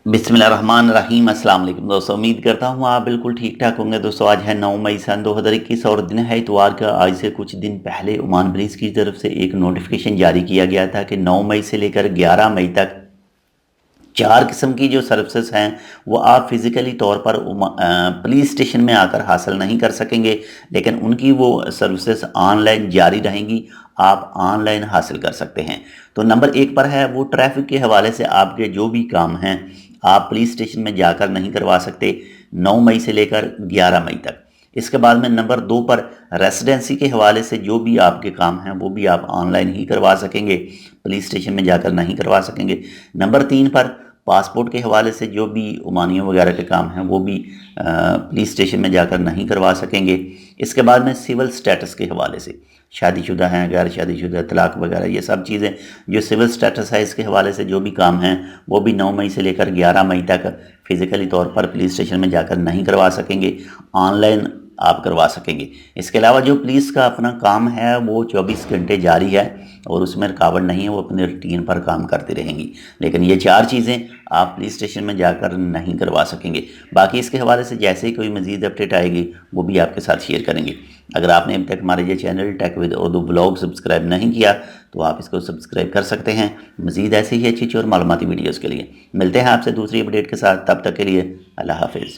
बिस्मिल्लाहिर्रहमानिर्रहीम। अस्सलाम वालेकुम दोस्तों, उम्मीद करता हूँ आप बिल्कुल ठीक ठाक होंगे। दोस्तों आज है 9 मई सन 2021 और दिन है इतवार का। आज से कुछ दिन पहले ओमान पुलिस की तरफ से एक नोटिफिकेशन जारी किया गया था कि 9 मई से लेकर 11 मई तक 4 किस्म की जो सर्विसेज हैं वो आप फिज़िकली तौर पर पुलिस स्टेशन में आकर हासिल नहीं कर सकेंगे, लेकिन उनकी वो सर्विसेज ऑनलाइन जारी रहेंगी, आप ऑनलाइन हासिल कर सकते हैं। तो नंबर 1 पर है वो ट्रैफिक के हवाले से आपके जो भी काम हैं आप पुलिस स्टेशन में जाकर नहीं करवा सकते 9 मई से लेकर 11 मई तक। इसके बाद में नंबर 2 पर रेसिडेंसी के हवाले से जो भी आपके काम हैं वो भी आप ऑनलाइन ही करवा सकेंगे, पुलिस स्टेशन में जाकर नहीं करवा सकेंगे। नंबर 3 पर पासपोर्ट के हवाले से जो भी उमानियों वगैरह के काम हैं वो भी पुलिस स्टेशन में जाकर नहीं करवा सकेंगे। इसके बाद में सिविल स्टेटस के हवाले से शादीशुदा हैं, गैर शादीशुदा, तलाक वगैरह ये सब चीज़ें जो सिविल स्टेटस है इसके हवाले से जो भी काम हैं वो भी 9 मई से लेकर 11 मई तक फ़िज़िकली तौर पर पुलिस स्टेशन में जाकर नहीं करवा सकेंगे, ऑनलाइन आप करवा सकेंगे। इसके अलावा जो पुलिस का अपना काम है वो 24 घंटे जारी है और उसमें रुकावट नहीं है, वो अपने रूटीन पर काम करती रहेंगी। लेकिन ये 4 चीज़ें आप पुलिस स्टेशन में जाकर नहीं करवा सकेंगे। बाकी इसके हवाले से जैसे ही कोई मज़ीद अपडेट आएगी वो भी आपके साथ शेयर करेंगे। अगर आपने अभी तक हमारे ये channel tech with Urdu blog subscribe नहीं किया तो आप इसको सब्सक्राइब कर सकते हैं। मज़ीद ऐसे ही अच्छी और मालूमाती वीडियोज़ के लिए मिलते हैं आपसे दूसरी अपडेट के साथ। तब तक के लिए अल्लाह हाफिज़।